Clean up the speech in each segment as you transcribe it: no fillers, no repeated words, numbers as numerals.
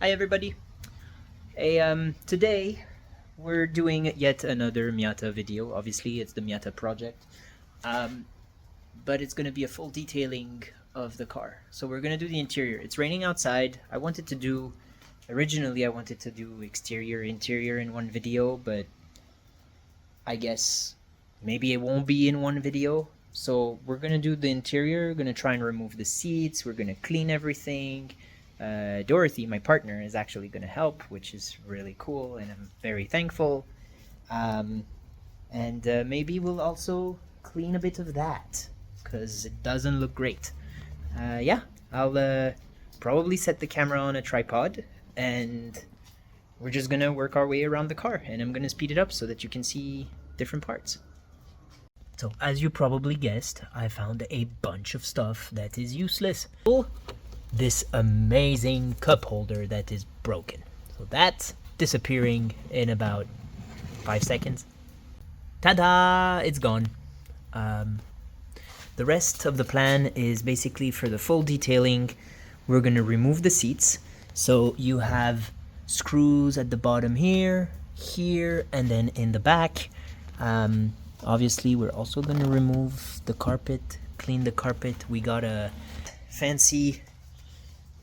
Hi everybody. Today we're doing yet another Miata video. Obviously it's the Miata project. Um, but it's gonna be a full detailing of the car. So we're gonna do the interior. It's raining outside. Originally I wanted to do exterior, interior in one video, but I guess maybe it won't be in one video. So we're gonna do the interior, we're gonna try and remove the seats, we're gonna clean everything. Dorothy, my partner, is actually gonna help, which is really cool, and I'm very thankful. And maybe we'll also clean a bit of that, because it doesn't look great. Yeah, I'll probably set the camera on a tripod, and we're just gonna work our way around the car, and I'm gonna speed it up so that you can see different parts. So, as you probably guessed, I found a bunch of stuff that is useless. This amazing cup holder that is broken. So that's disappearing in about 5 seconds. Ta-da! It's gone. The rest of the plan is basically for the full detailing. We're gonna remove the seats. So you have screws at the bottom here, and then in the back. Obviously, we're also gonna remove the carpet, clean the carpet. We got a fancy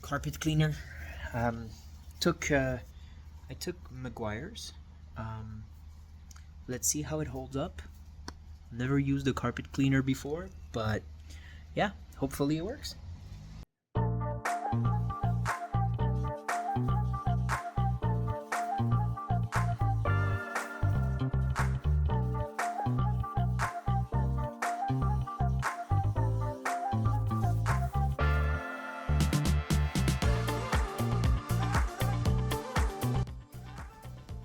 carpet cleaner. I took Maguire's. Let's see how it holds up. Never used a carpet cleaner before, but yeah, hopefully it works.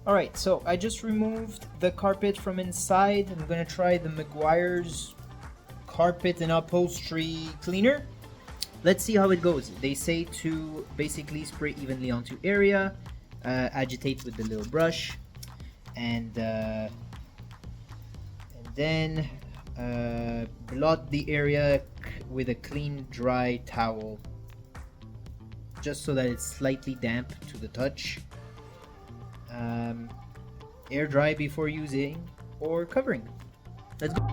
Alright, so I just removed the carpet from inside. I'm gonna try the Maguire's carpet and upholstery cleaner. Let's see how it goes. They say to basically spray evenly onto area, agitate with the little brush, and then blot the area with a clean, dry towel, just so that it's slightly damp to the touch. Air dry before using or covering. Let's go.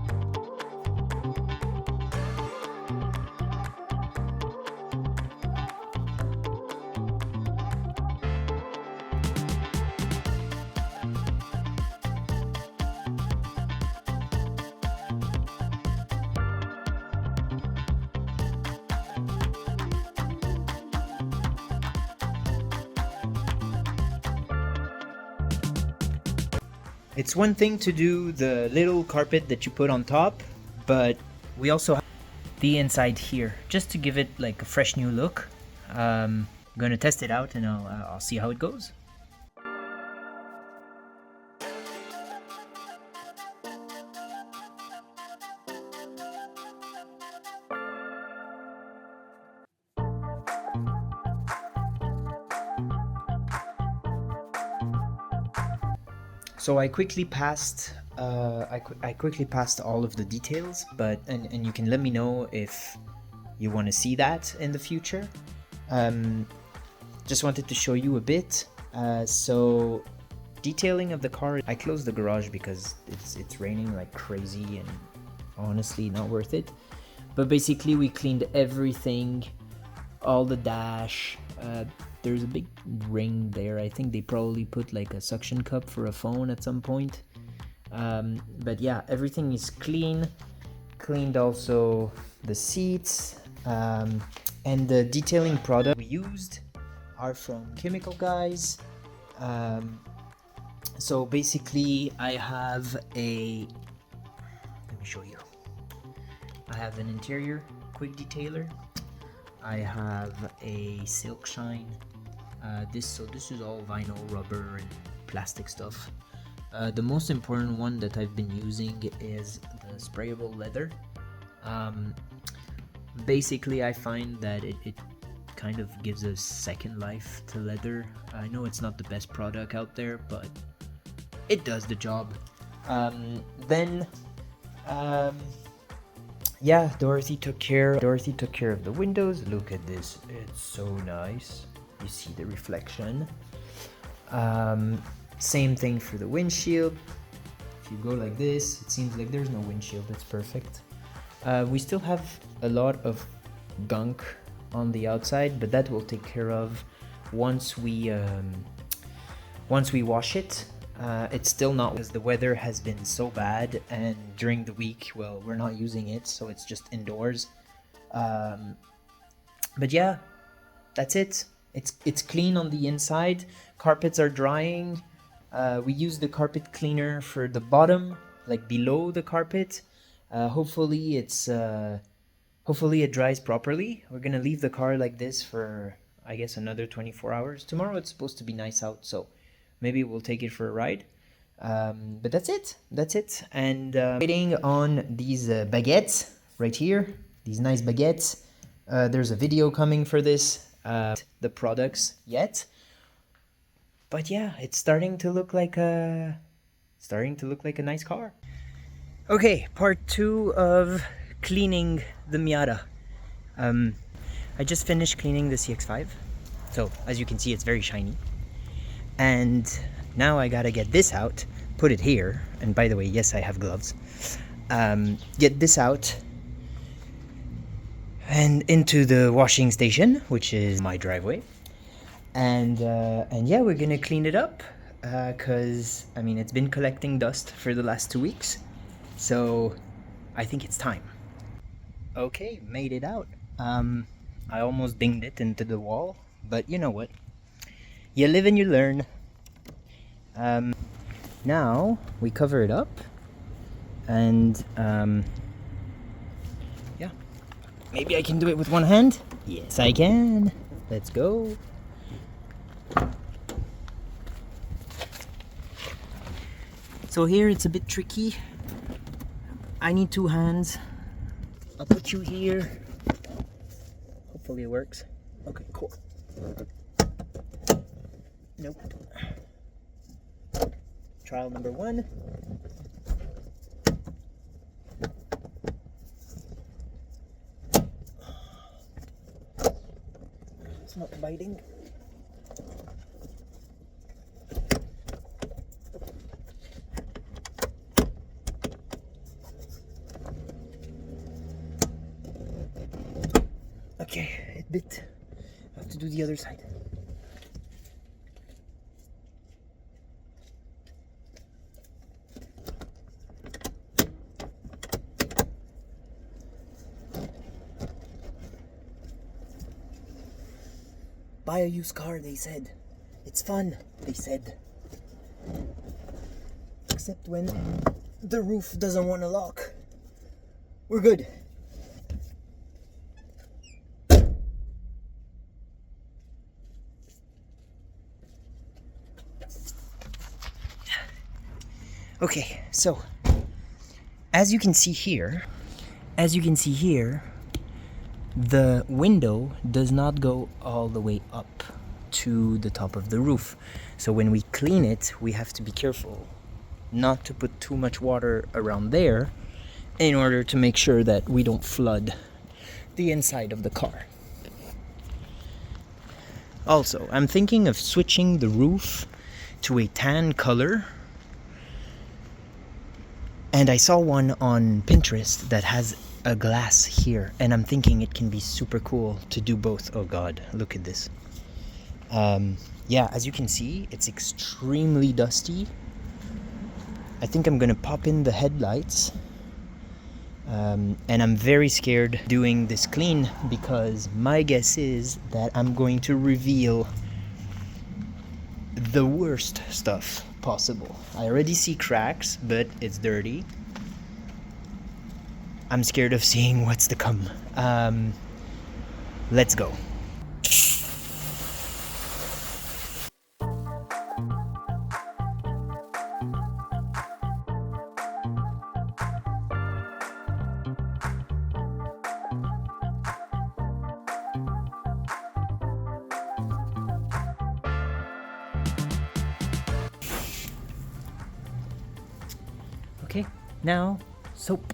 It's one thing to do the little carpet that you put on top, but we also have the inside here, just to give it like a fresh new look. I'm gonna test it out and I'll see how it goes. So I quickly passed all of the details, but and you can let me know if you want to see that in the future. Just wanted to show you a bit. So detailing of the car, I closed the garage because it's raining like crazy and honestly not worth it. But basically we cleaned everything, all the dash. There's a big ring there. I think they probably put like a suction cup for a phone at some point. But yeah, everything is clean. Cleaned also the seats. And the detailing product we used are from Chemical Guys. So basically I have let me show you. I have an interior quick detailer. I have a silk shine. This is all vinyl, rubber, and plastic stuff. The most important one that I've been using is the sprayable leather. Basically, I find that it kind of gives a second life to leather. I know it's not the best product out there, but it does the job. Yeah, Dorothy took care of the windows. Look at this, it's so nice. you see the reflection. Same thing for the windshield. If you go like this, it seems like there's no windshield. That's perfect. We still have a lot of gunk on the outside, but that we'll take care of once we wash it. It's still not, because the weather has been so bad, and during the week, well, we're not using it, so it's just indoors. But yeah, that's it. It's clean on the inside. Carpets are drying. We use the carpet cleaner for the bottom, like below the carpet. Hopefully it dries properly. We're gonna leave the car like this for, I guess, another 24 hours. Tomorrow it's supposed to be nice out, so maybe we'll take it for a ride. But that's it. And waiting on these baguettes right here, these nice baguettes. There's a video coming for this, the products yet. But yeah, it's starting to look like a nice car. Okay, part 2 of cleaning the Miata. I just finished cleaning the CX-5. So, as you can see, it's very shiny. And now I gotta get this out, put it here. And by the way, yes, I have gloves. Get this out and into the washing station, which is my driveway. And yeah, we're gonna clean it up, because I mean, it's been collecting dust for the last 2 weeks, so I think it's time. Okay, made it out. I almost dinged it into the wall, but you know what, you live and you learn. Now we cover it up, and yeah, maybe I can do it with one hand. Yes, I can. Let's go. So here it's a bit tricky. I need 2 hands. I'll put you here. Hopefully it works. Okay, cool. Nope. Trial number 1. It's not biting. Okay, it bit. I have to do the other side. Buy a used car, they said. It's fun, they said. Except when the roof doesn't want to lock. We're good. Okay, so as you can see here, the window does not go all the way up to the top of the roof. So when we clean it, we have to be careful not to put too much water around there in order to make sure that we don't flood the inside of the car. Also, I'm thinking of switching the roof to a tan color. And I saw one on Pinterest that has a glass here, and I'm thinking it can be super cool to do both. Oh god, look at this. Yeah, as you can see, it's extremely dusty. I think I'm gonna pop in the headlights. And I'm very scared doing this clean, because my guess is that I'm going to reveal the worst stuff possible. I already see cracks, but it's dirty. I'm scared of seeing what's to come. Let's go. Okay, now soap.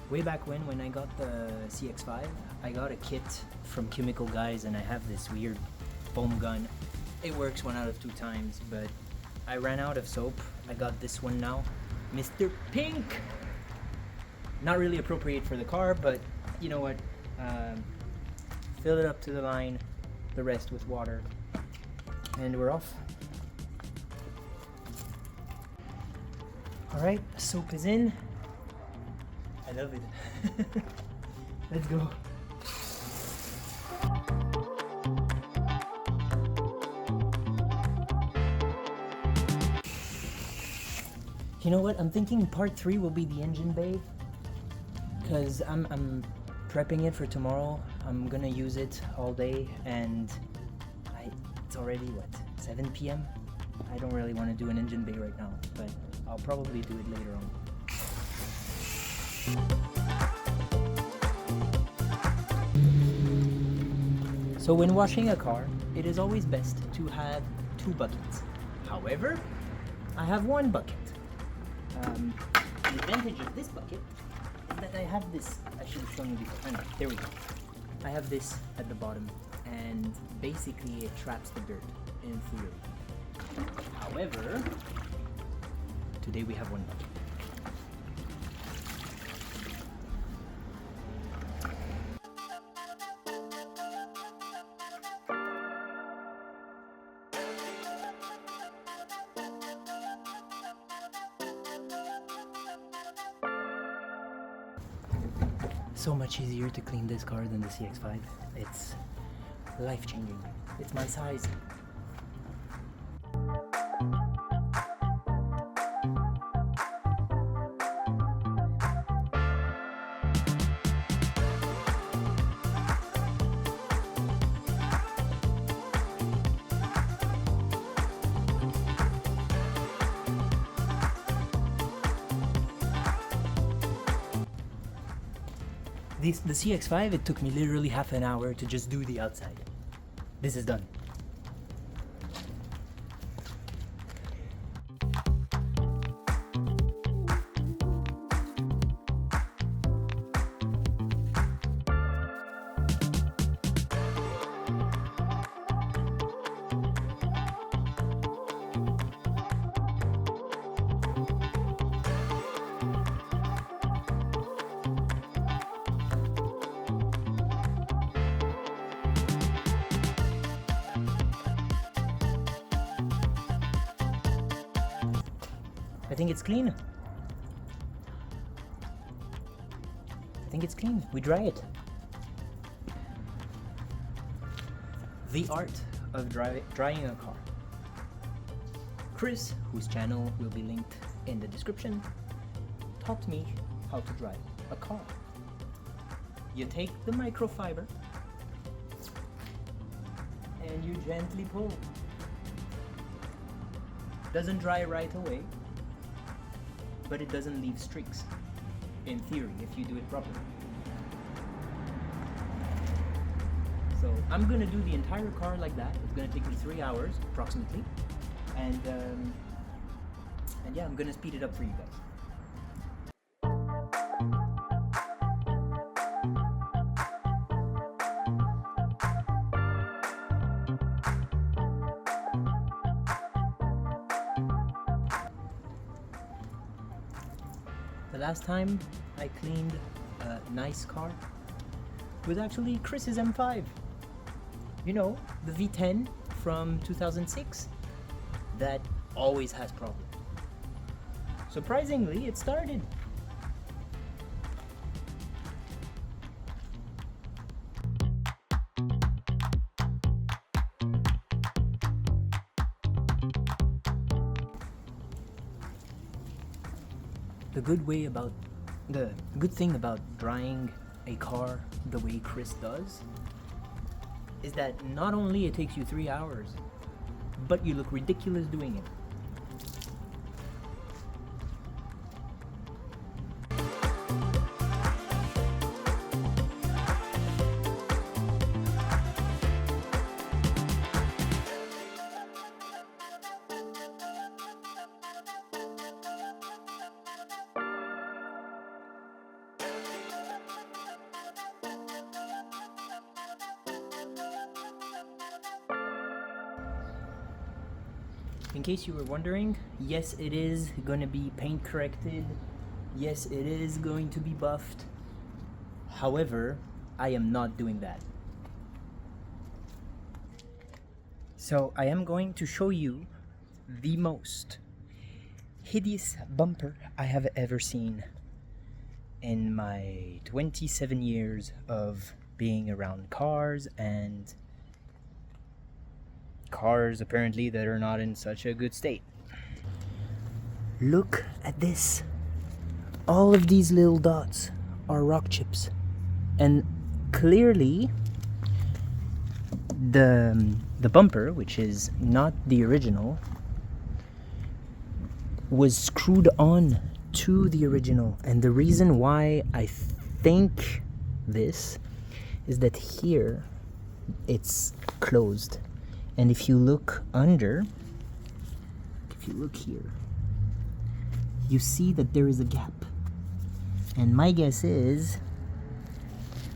Way back when I got the CX-5, I got a kit from Chemical Guys, and I have this weird foam gun. It works 1 out of 2 times, but I ran out of soap. I got this one now, Mr. Pink. Not really appropriate for the car, but you know what? Fill it up to the line, the rest with water, and we're off. Alright, soap is in. I love it. Let's go. You know what? I'm thinking part 3 will be the engine bay, because I'm prepping it for tomorrow. I'm gonna use it all day, and it's already what, 7 p.m. I don't really want to do an engine bay right now, but I'll probably do it later on. So when washing a car, it is always best to have 2 buckets. However, I have 1 bucket. The advantage of this bucket is that I have this. I should have shown you before. Anyway, there we go. I have this at the bottom, and basically it traps the dirt in theory. However, today we have 1 bucket. So much easier to clean this car than the CX-5. It's life-changing. It's my size. The CX-5, it took me literally half an hour to just do the outside. This is done. I think it's clean. I think it's clean. We dry it. The art of drying a car. Chris, whose channel will be linked in the description, taught me how to dry a car. You take the microfiber and you gently pull. Doesn't dry right away, but it doesn't leave streaks, in theory, if you do it properly. So I'm gonna do the entire car like that. It's gonna take me 3 hours, approximately. And yeah, I'm gonna speed it up for you guys. The last time I cleaned a nice car was actually Chris's M5. You know, the V10 from 2006 that always has problems. Surprisingly, it started. The good thing about drying a car the way Chris does is that not only it takes you 3 hours, but you look ridiculous doing it. In case you were wondering, yes, it is gonna be paint corrected. Yes, it is going to be buffed. However, I am not doing that. So I am going to show you the most hideous bumper I have ever seen in my 27 years of being around cars, and cars apparently that are not in such a good state. Look at this. All of these little dots are rock chips, and clearly the bumper, which is not the original, was screwed on to the original. And the reason why I think this is that here it's closed, and if you look under, if you look here, you see that there is a gap. And my guess is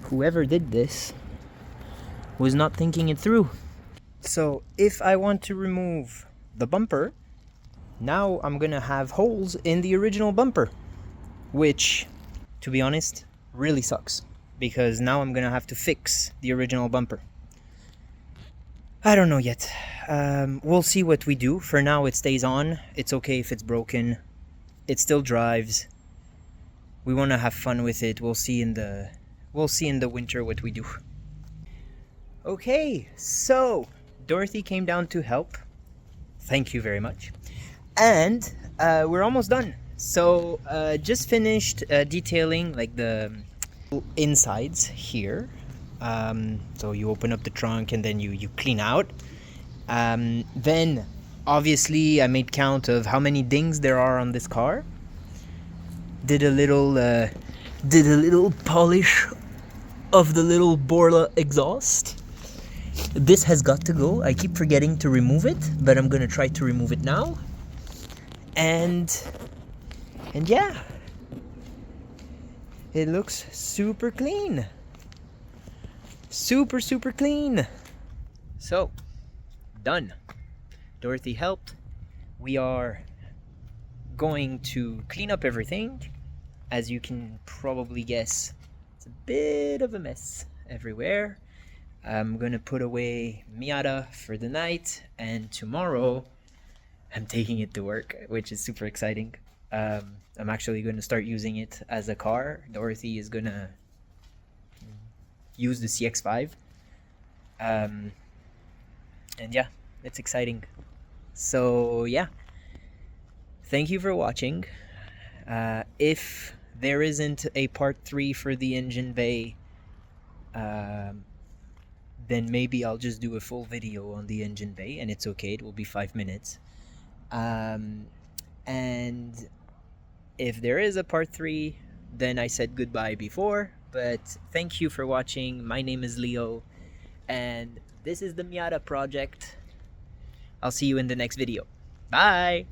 whoever did this was not thinking it through. So if I want to remove the bumper, now I'm gonna have holes in the original bumper, which, to be honest, really sucks, because now I'm gonna have to fix the original bumper. I don't know yet. We'll see what we do. For now, it stays on. It's okay if it's broken. It still drives. We want to have fun with it. We'll see in the winter what we do. Okay, so Dorothy came down to help. Thank you very much. And we're almost done. So just finished detailing like the insides here. So you open up the trunk and then you clean out. Then obviously I made count of how many dings there are on this car. Did a little polish of the little Borla exhaust. This has got to go. I keep forgetting to remove it, but I'm gonna try to remove it now. And yeah, it looks super clean. Super clean. So, done. Dorothy helped. We are going to clean up everything. As you can probably guess, it's a bit of a mess everywhere. I'm gonna put away Miata for the night, and tomorrow I'm taking it to work, which is super exciting. I'm actually going to start using it as a car. Dorothy is gonna use the CX-5. And yeah, it's exciting. So yeah, thank you for watching. If there isn't a part 3 for the engine bay, then maybe I'll just do a full video on the engine bay, and it's okay, it will be 5 minutes. And if there is a part 3, then I said goodbye before, but thank you for watching. My name is Leo, and this is the Miata project. I'll see you in the next video. Bye!